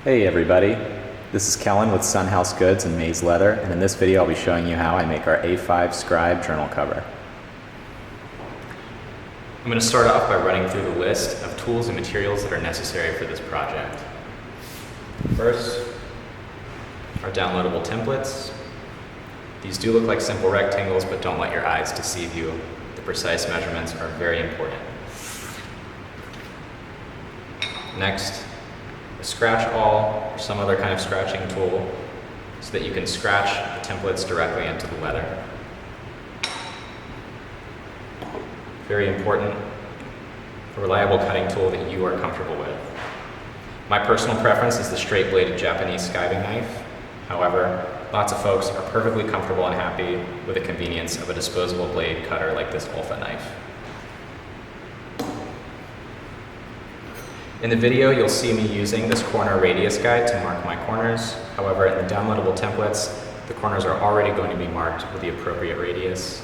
Hey everybody, this is Kellen with Sun House Goods and Maze Leather, and in this video I'll be showing you how I make our A5 Scribe journal cover. I'm going to start off by running through the list of tools and materials that are necessary for this project. First, our downloadable templates. These do look like simple rectangles, but don't let your eyes deceive you. The precise measurements are very important. Next, a scratch awl or some other kind of scratching tool so that you can scratch the templates directly into the leather. Very important, a reliable cutting tool that you are comfortable with. My personal preference is the straight-bladed Japanese skiving knife. However, lots of folks are perfectly comfortable and happy with the convenience of a disposable blade cutter like this Olfa knife. In the video, you'll see me using this corner radius guide to mark my corners. However, in the downloadable templates, the corners are already going to be marked with the appropriate radius.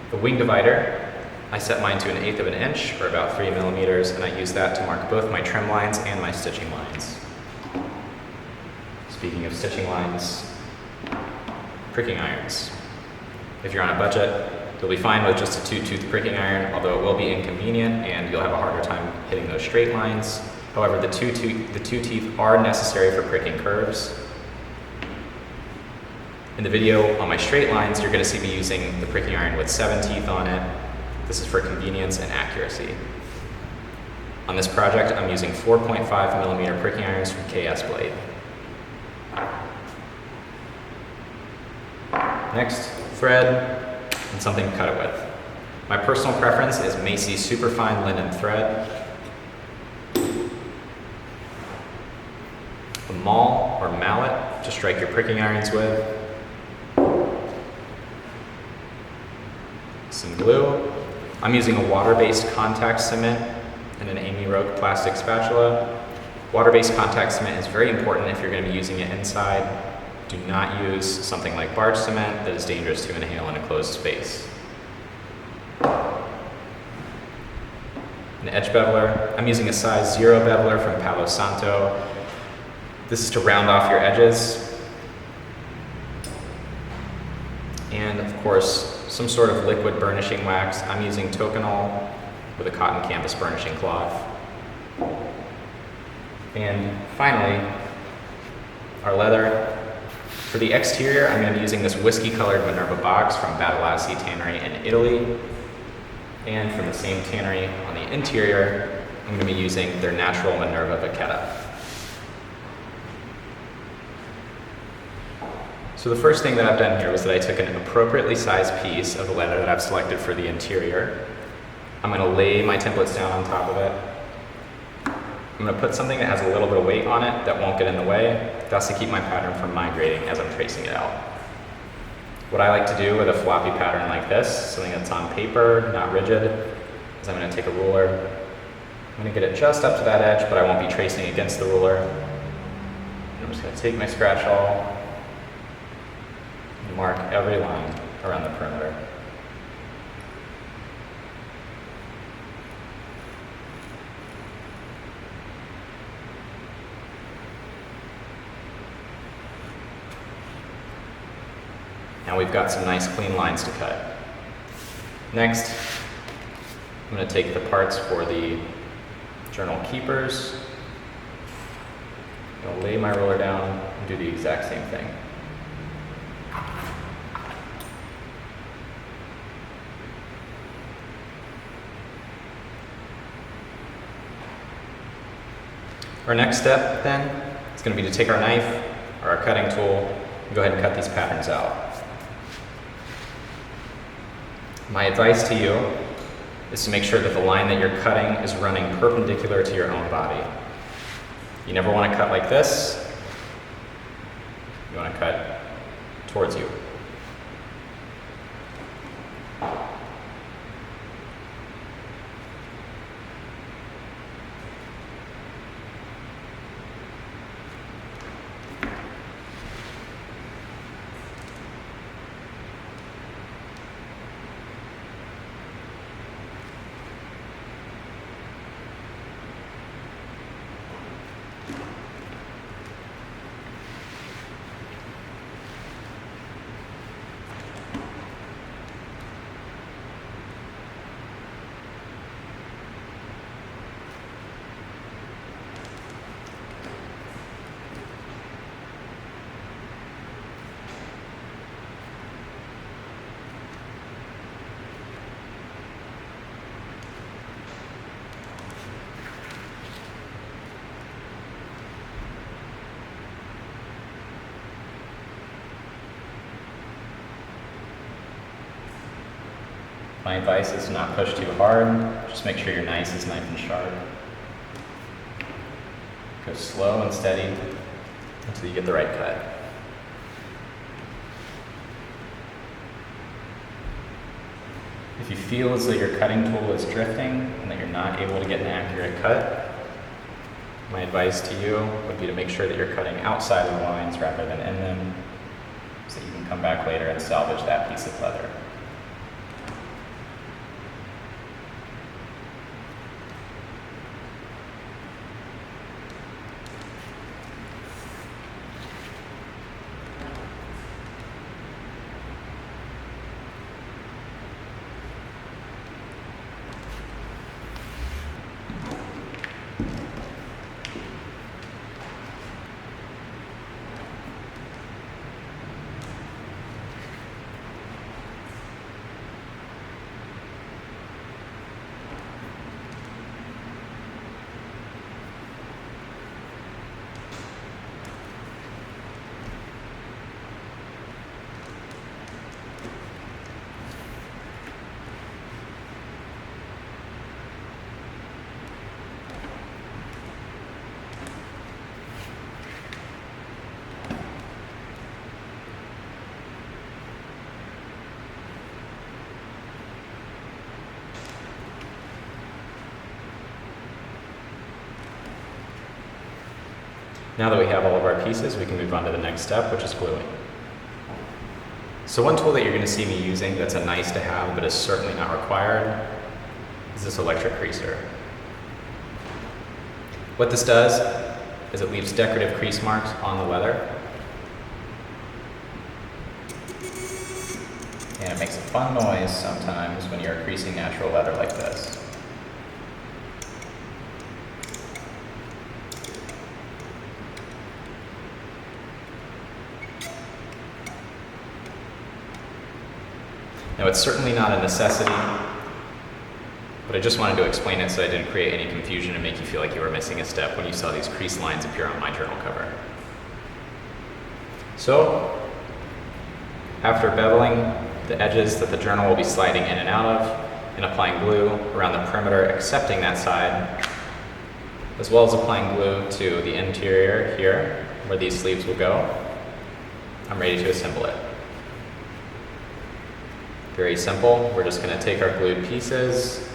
The wing divider, I set mine to 1/8 of an inch, or about 3 millimeters, and I use that to mark both my trim lines and my stitching lines. Speaking of stitching lines, pricking irons. If you're on a budget, you'll be fine with just a 2-tooth pricking iron, although it will be inconvenient and you'll have a harder time hitting those straight lines. However, the two teeth are necessary for pricking curves. In the video on my straight lines, you're going to see me using the pricking iron with 7 teeth on it. This is for convenience and accuracy. On this project, I'm using 4.5 millimeter pricking irons from KS Blade. Next, thread and something to cut it with. My personal preference is Macy's Superfine Linen Thread. A maul or mallet to strike your pricking irons with. Some glue. I'm using a water-based contact cement and an Amy Roque plastic spatula. Water-based contact cement is very important if you're going to be using it inside. Do not use something like barge cement that is dangerous to inhale in a closed space. An edge beveler. I'm using a size 0 beveler from Palo Santo. This is to round off your edges. And of course, some sort of liquid burnishing wax. I'm using Tokonol with a cotton canvas burnishing cloth. And finally, our leather. For the exterior, I'm going to be using this whiskey-colored Minerva box from Beveling Tannery in Italy. And from the same tannery on the interior, I'm going to be using their natural Minerva Vachetta. So the first thing that I've done here was that I took an appropriately sized piece of the leather that I've selected for the interior. I'm going to lay my templates down on top of it. I'm going to put something that has a little bit of weight on it that won't get in the way. That's to keep my pattern from migrating as I'm tracing it out. What I like to do with a floppy pattern like this, something that's on paper, not rigid, is I'm going to take a ruler. I'm going to get it just up to that edge, but I won't be tracing against the ruler. And I'm just going to take my scratch awl and mark every line around the perimeter. Now we've got some nice clean lines to cut. Next, I'm going to take the parts for the journal keepers. I'm going to lay my ruler down and do the exact same thing. Our next step then is going to be to take our knife or our cutting tool and go ahead and cut these patterns out. My advice to you is to make sure that the line that you're cutting is running perpendicular to your own body. You never want to cut like this. You want to cut towards you. My advice is to not push too hard, just make sure you're nice and sharp. Go slow and steady until you get the right cut. If you feel as though your cutting tool is drifting and that you're not able to get an accurate cut, my advice to you would be to make sure that you're cutting outside of the lines rather than in them, so that you can come back later and salvage that piece of leather. Now that we have all of our pieces, we can move on to the next step, which is gluing. So one tool that you're going to see me using that's a nice to have, but is certainly not required, is this electric creaser. What this does is it leaves decorative crease marks on the leather, and it makes a fun noise sometimes when you're creasing natural leather like this. Now, it's certainly not a necessity, but I just wanted to explain it so I didn't create any confusion and make you feel like you were missing a step when you saw these crease lines appear on my journal cover. So, after beveling the edges that the journal will be sliding in and out of, and applying glue around the perimeter, accepting that side, as well as applying glue to the interior here, where these sleeves will go, I'm ready to assemble it. Very simple. We're just going to take our glued pieces,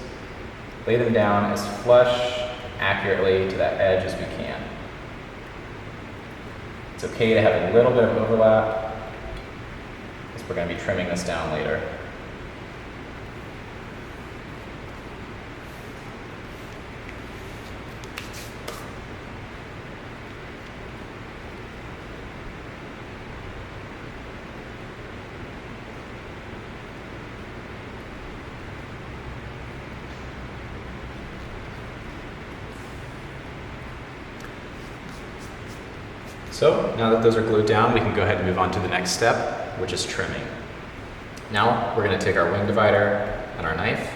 lay them down as flush, accurately to that edge as we can. It's okay to have a little bit of overlap, because we're going to be trimming this down later. So now that those are glued down, we can go ahead and move on to the next step, which is trimming. Now we're going to take our wing divider and our knife,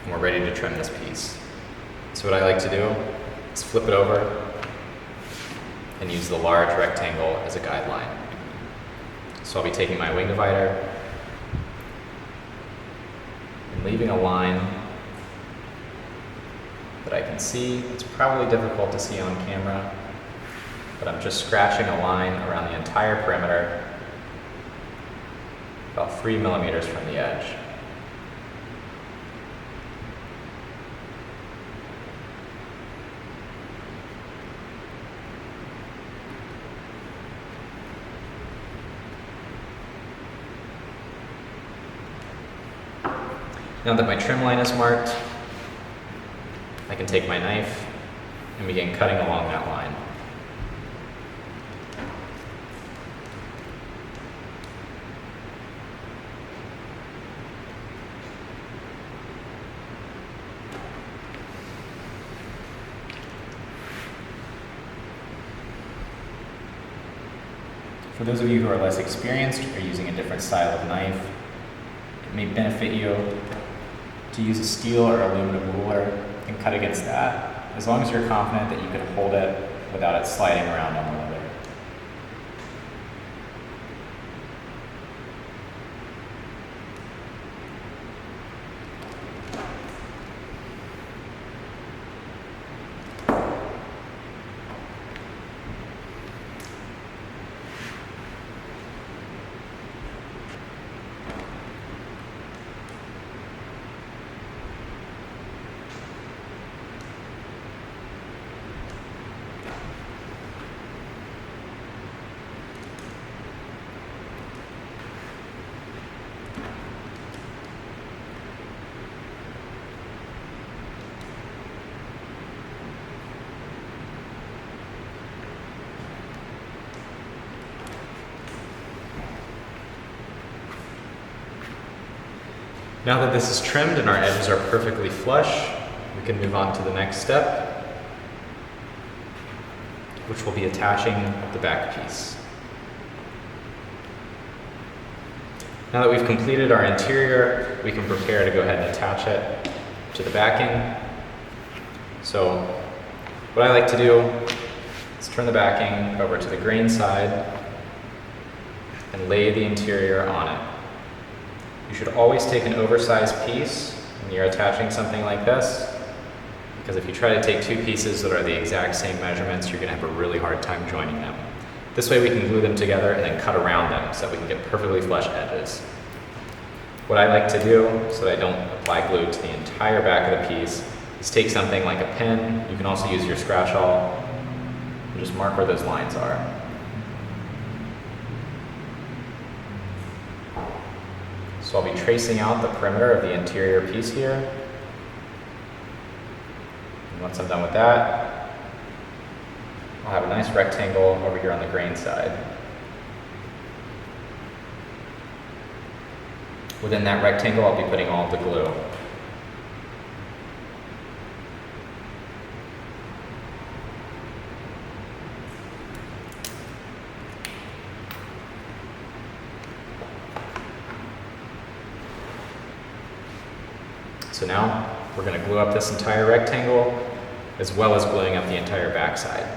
and we're ready to trim this piece. So what I like to do is flip it over and use the large rectangle as a guideline. So I'll be taking my wing divider and leaving a line that I can see. It's probably difficult to see on camera, but I'm just scratching a line around the entire perimeter, about 3 millimeters from the edge. Now that my trim line is marked, I can take my knife and begin cutting along that line. For those of you who are less experienced or using a different style of knife, it may benefit you to use a steel or aluminum ruler and cut against that, as long as you're confident that you can hold it without it sliding around on the leather. Now that this is trimmed and our edges are perfectly flush, we can move on to the next step, which will be attaching the back piece. Now that we've completed our interior, we can prepare to go ahead and attach it to the backing. So what I like to do is turn the backing over to the grain side and lay the interior on it. You should always take an oversized piece when you're attaching something like this, because if you try to take two pieces that are the exact same measurements, you're going to have a really hard time joining them. This way we can glue them together and then cut around them so that we can get perfectly flush edges. What I like to do, so that I don't apply glue to the entire back of the piece, is take something like a pen. You can also use your scratch awl and just mark where those lines are. So I'll be tracing out the perimeter of the interior piece here. And once I'm done with that, I'll have a nice rectangle over here on the grain side. Within that rectangle, I'll be putting all of the glue. So now we're going to glue up this entire rectangle as well as gluing up the entire backside.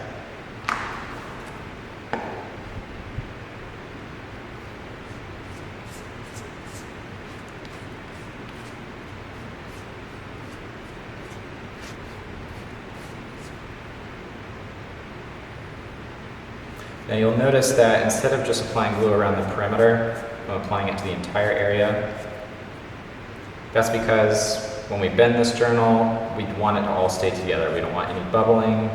Now you'll notice that instead of just applying glue around the perimeter, I'm applying it to the entire area. That's because when we bend this journal, we want it to all stay together. We don't want any bubbling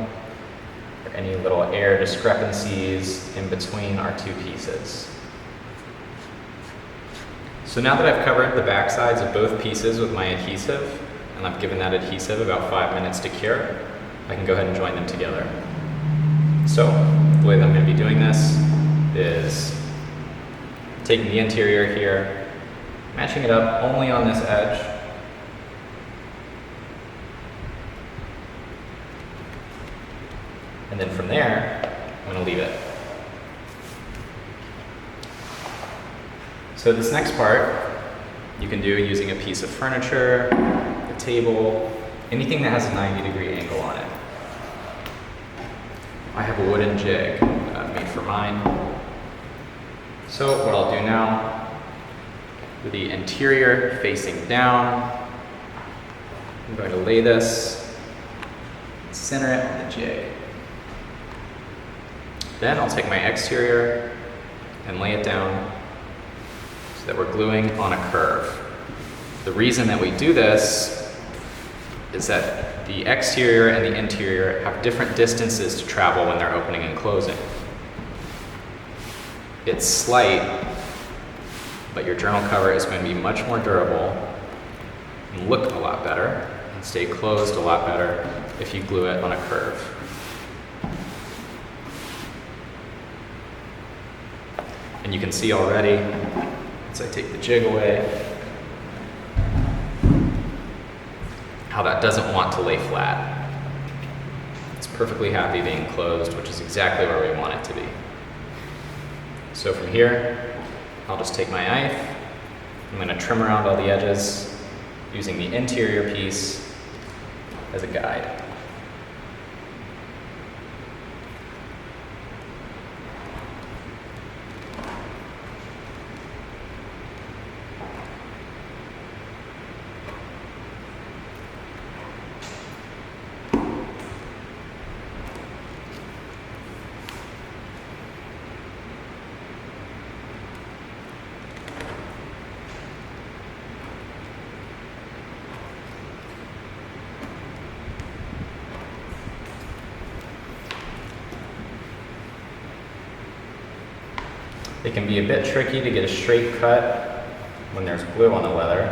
or any little air discrepancies in between our two pieces. So now that I've covered the back sides of both pieces with my adhesive, and I've given that adhesive about 5 minutes to cure, I can go ahead and join them together. So the way that I'm going to be doing this is taking the interior here, matching it up only on this edge, and then from there, I'm going to leave it. So this next part, you can do using a piece of furniture, a table, anything that has a 90-degree angle on it. I have a wooden jig made for mine. So what I'll do now, with the interior facing down, I'm going to lay this, center it on the jig. Then I'll take my exterior and lay it down so that we're gluing on a curve. The reason that we do this is that the exterior and the interior have different distances to travel when they're opening and closing. It's slight, but your journal cover is going to be much more durable and look a lot better and stay closed a lot better if you glue it on a curve. And you can see already, as I take the jig away, how that doesn't want to lay flat. It's perfectly happy being closed, which is exactly where we want it to be. So from here, I'll just take my knife. I'm going to trim around all the edges using the interior piece as a guide. It can be a bit tricky to get a straight cut when there's glue on the leather,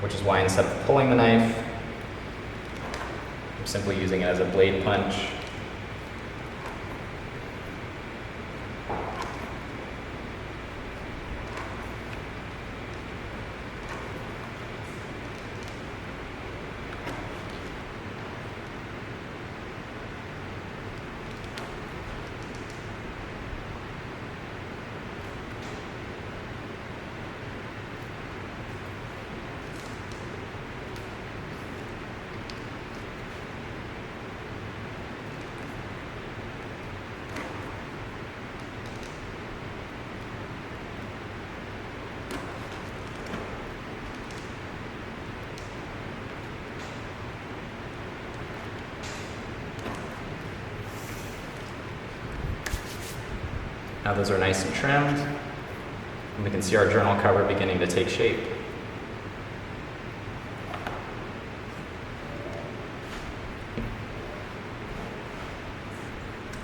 which is why instead of pulling the knife, I'm simply using it as a blade punch. Now those are nice and trimmed, and we can see our journal cover beginning to take shape.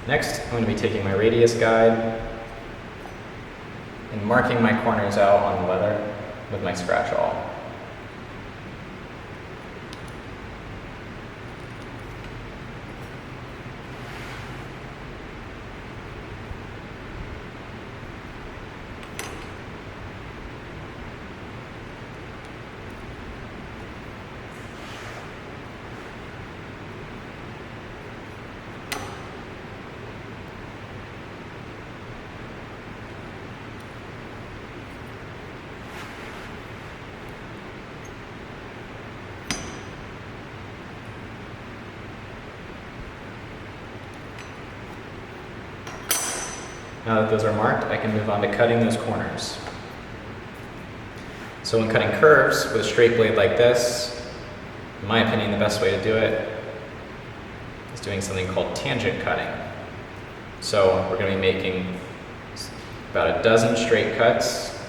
Next, I'm going to be taking my radius guide and marking my corners out on the leather with my scratch awl. Now that those are marked, I can move on to cutting those corners. So when cutting curves with a straight blade like this, in my opinion, the best way to do it is doing something called tangent cutting. So we're going to be making about a dozen straight cuts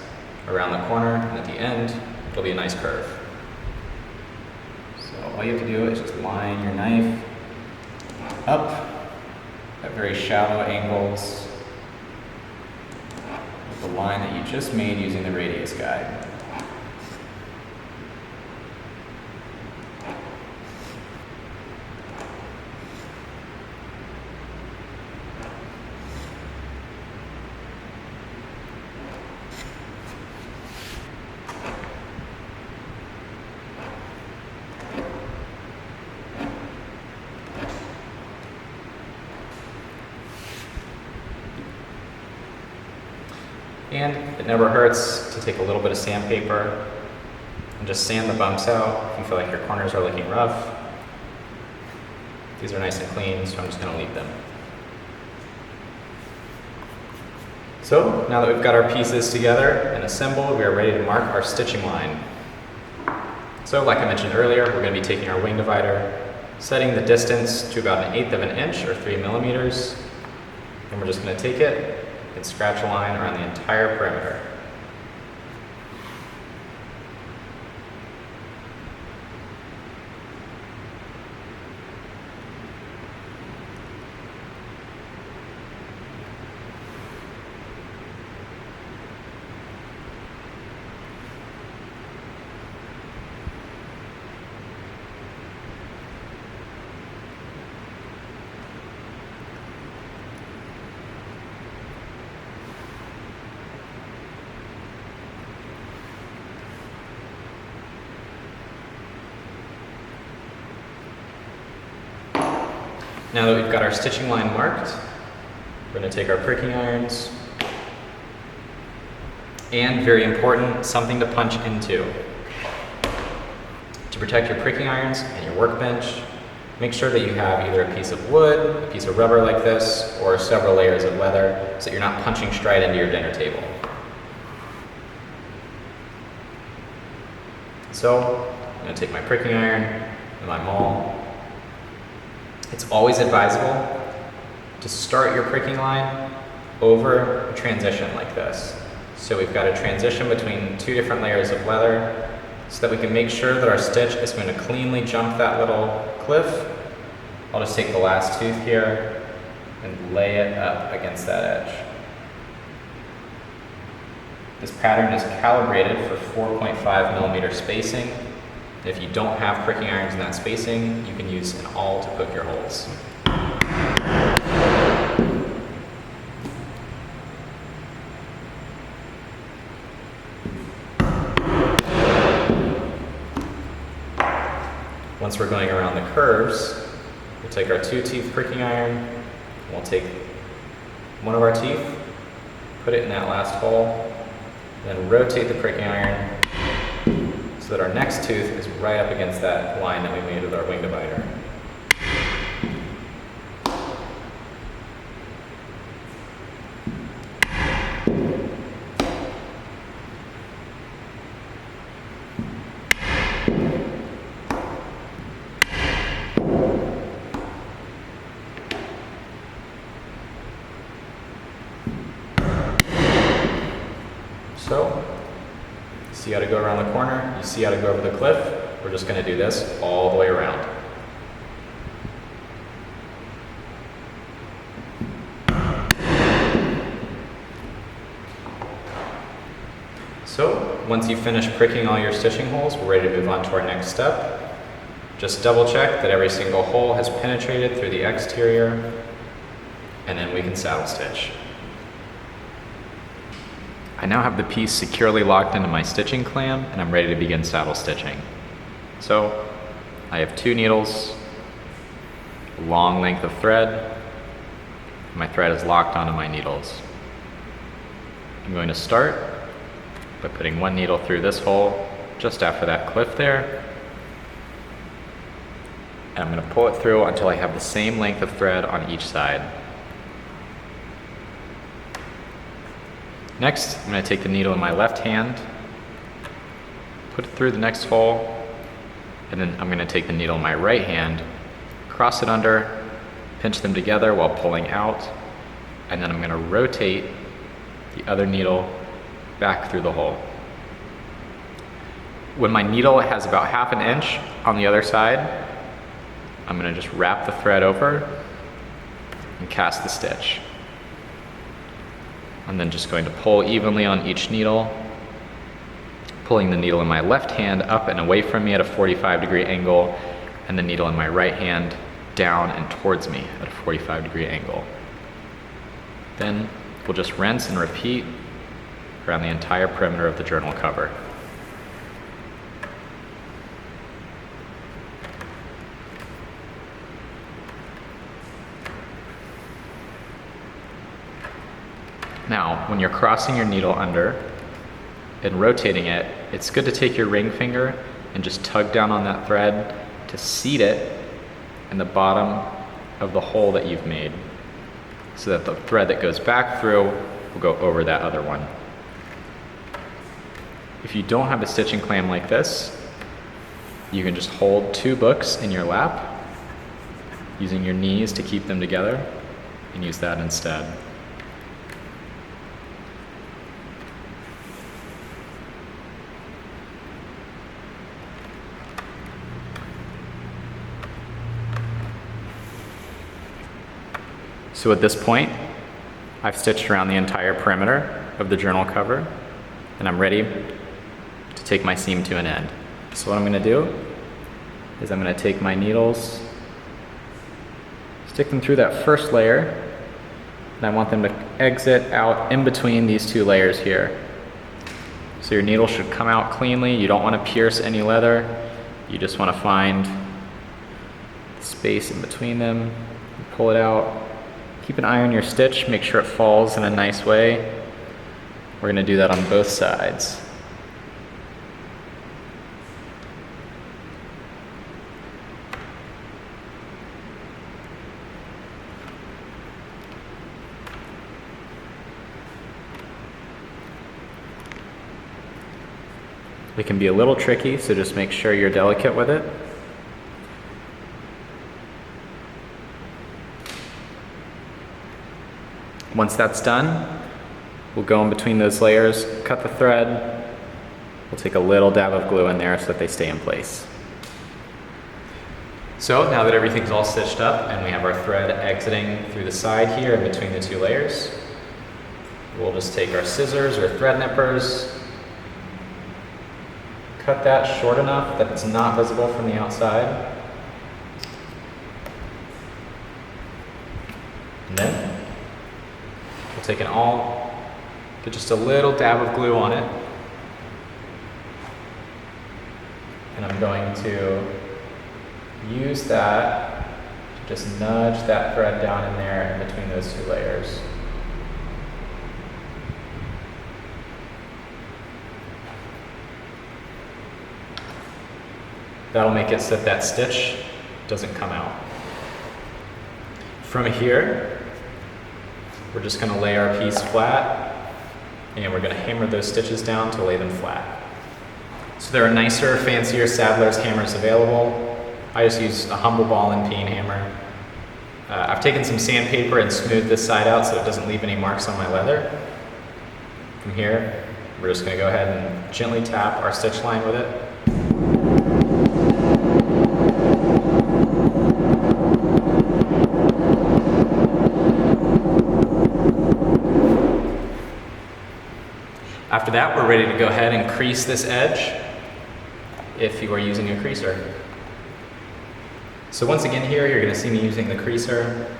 around the corner, and at the end, it'll be a nice curve. So all you have to do is just line your knife up at very shallow angles with the line that you just made using the radius guide. And it never hurts to take a little bit of sandpaper and just sand the bumps out if you feel like your corners are looking rough. These are nice and clean, so I'm just going to leave them. So now that we've got our pieces together and assembled, we are ready to mark our stitching line. So like I mentioned earlier, we're going to be taking our wing divider, setting the distance to about 1/8 of an inch or 3 millimeters, and we're just going to take it and scratch a line around the entire perimeter. Now that we've got our stitching line marked, we're going to take our pricking irons and, very important, something to punch into. To protect your pricking irons and your workbench, make sure that you have either a piece of wood, a piece of rubber like this, or several layers of leather so that you're not punching straight into your dinner table. So I'm going to take my pricking iron and my maul. It's always advisable to start your pricking line over a transition like this. So we've got a transition between two different layers of leather so that we can make sure that our stitch is going to cleanly jump that little cliff. I'll just take the last tooth here and lay it up against that edge. This pattern is calibrated for 4.5 millimeter spacing. If you don't have pricking irons in that spacing, you can use an awl to poke your holes. Once we're going around the curves, we'll take our 2-teeth pricking iron, and we'll take one of our teeth, put it in that last hole, then rotate the pricking iron so that our next tooth is right up against that line that we made with our wing divider. See how to go around the corner? You see how to go over the cliff? We're just going to do this all the way around. So, once you finish pricking all your stitching holes, we're ready to move on to our next step. Just double check that every single hole has penetrated through the exterior, and then we can saddle stitch. I now have the piece securely locked into my stitching clamp, and I'm ready to begin saddle stitching. So, I have 2 needles, a long length of thread. My thread is locked onto my needles. I'm going to start by putting 1 needle through this hole just after that cliff there. And I'm going to pull it through until I have the same length of thread on each side. Next, I'm going to take the needle in my left hand, put it through the next hole, and then I'm going to take the needle in my right hand, cross it under, pinch them together while pulling out, and then I'm going to rotate the other needle back through the hole. When my needle has about 1/2 inch on the other side, I'm going to just wrap the thread over and cast the stitch. I'm then just going to pull evenly on each needle, pulling the needle in my left hand up and away from me at a 45-degree angle, and the needle in my right hand down and towards me at a 45-degree angle. Then we'll just rinse and repeat around the entire perimeter of the journal cover. Now, when you're crossing your needle under and rotating it, it's good to take your ring finger and just tug down on that thread to seat it in the bottom of the hole that you've made, so that the thread that goes back through will go over that other one. If you don't have a stitching clamp like this, you can just hold 2 books in your lap, using your knees to keep them together, and use that instead. So at this point, I've stitched around the entire perimeter of the journal cover, and I'm ready to take my seam to an end. So what I'm going to do is I'm going to take my needles, stick them through that first layer, and I want them to exit out in between these 2 layers here. So your needle should come out cleanly. You don't want to pierce any leather. You just want to find the space in between them and pull it out. Keep an eye on your stitch, make sure it falls in a nice way. We're going to do that on both sides. It can be a little tricky, so just make sure you're delicate with it. Once that's done, we'll go in between those layers, cut the thread. We'll take a little dab of glue in there so that they stay in place. So now that everything's all stitched up and we have our thread exiting through the side here in between the 2 layers, we'll just take our scissors or thread nippers, cut that short enough that it's not visible from the outside, and then we'll take an awl, get just a little dab of glue on it, and I'm going to use that to just nudge that thread down in there in between those 2 layers. That'll make it so that stitch doesn't come out. From here, we're just going to lay our piece flat, and we're going to hammer those stitches down to lay them flat. So there are nicer, fancier saddler's hammers available. I just use a humble ball and peen hammer. I've taken some sandpaper and smoothed this side out so it doesn't leave any marks on my leather. From here, We're just going to go ahead and gently tap our stitch line with it. After that, we're ready to go ahead and crease this edge if you are using a creaser. So once again here, you're going to see me using the creaser.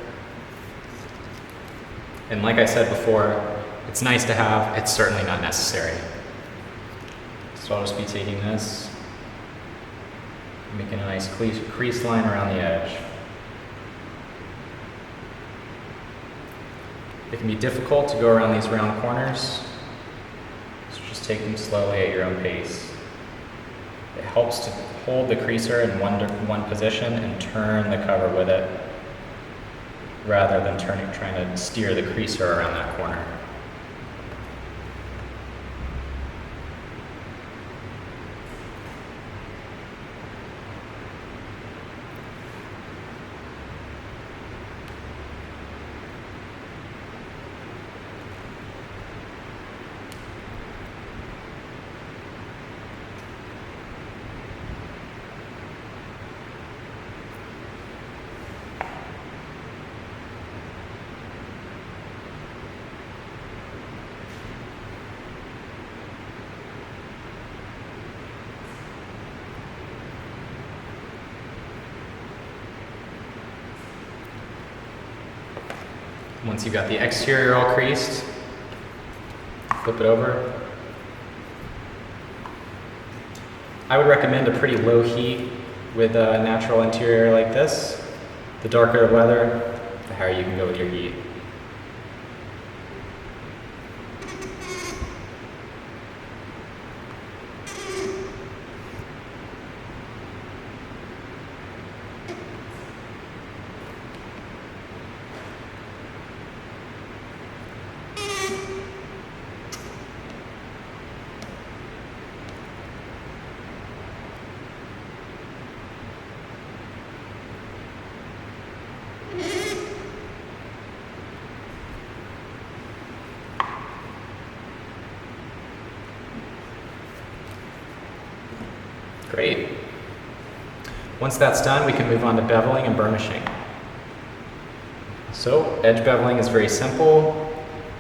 And like I said before, it's nice to have, it's certainly not necessary. So I'll just be taking this, making a nice crease line around the edge. It can be difficult to go around these round corners, so just take them slowly at your own pace. It helps to hold the creaser in one position and turn the cover with it, rather than trying to steer the creaser around that corner. Once you've got the exterior all creased, flip it over. I would recommend a pretty low heat with a natural interior like this. The darker the weather, the higher you can go with your heat. Great. Once that's done, we can move on to beveling and burnishing. So, edge beveling is very simple.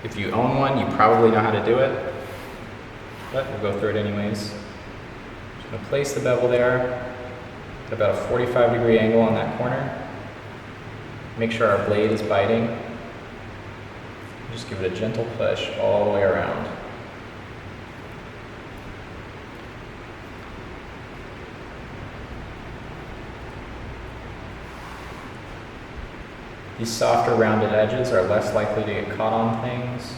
If you own one, you probably know how to do it, but we'll go through it anyways. Just going to place the bevel there at about a 45-degree angle on that corner. Make sure our blade is biting. Just give it a gentle push all the way around. These softer rounded edges are less likely to get caught on things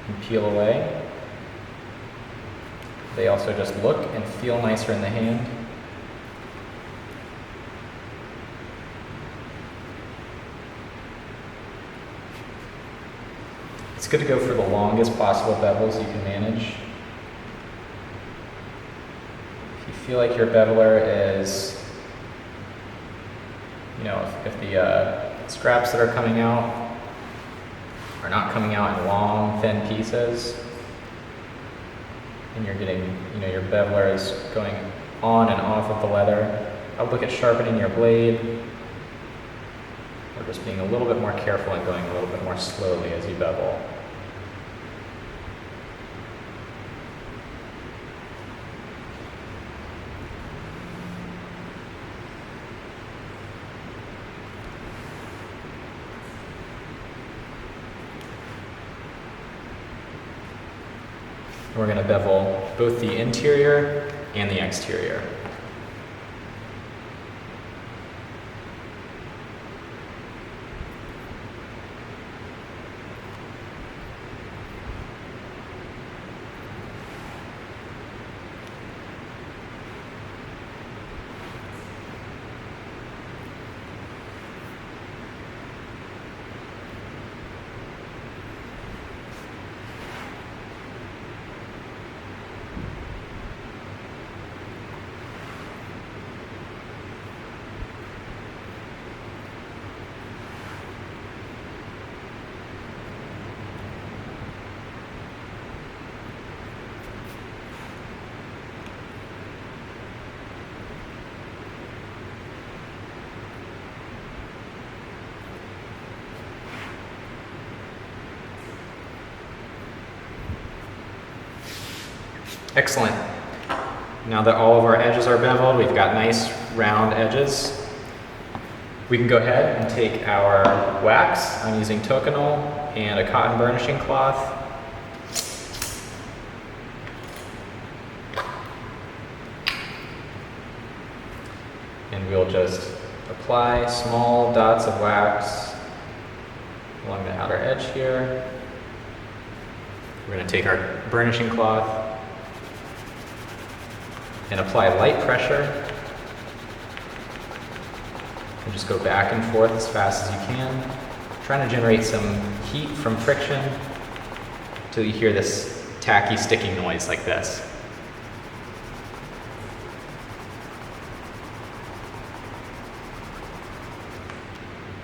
and peel away. They also just look and feel nicer in the hand. It's good to go for the longest possible bevels you can manage. If you feel like your beveler is, if the scraps that are coming out are not coming out in long, thin pieces, and you're getting, your beveler is going on and off of the leather, I would look at sharpening your blade, or just being a little bit more careful and going a little bit more slowly as you bevel. We're going to bevel both the interior and the exterior. Excellent. Now that all of our edges are beveled, we've got nice round edges. We can go ahead and take our wax. I'm using Toconol and a cotton burnishing cloth. And we'll just apply small dots of wax along the outer edge here. We're going to take our burnishing cloth and apply light pressure. And just go back and forth as fast as you can, trying to generate some heat from friction until you hear this tacky sticking noise like this.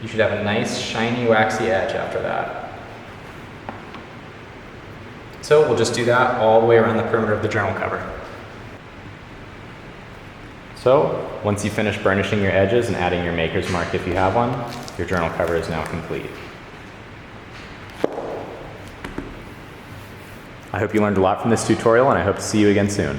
You should have a nice shiny waxy edge after that. So we'll just do that all the way around the perimeter of the journal cover. So, once you finish burnishing your edges and adding your maker's mark if you have one, your journal cover is now complete. I hope you learned a lot from this tutorial, and I hope to see you again soon.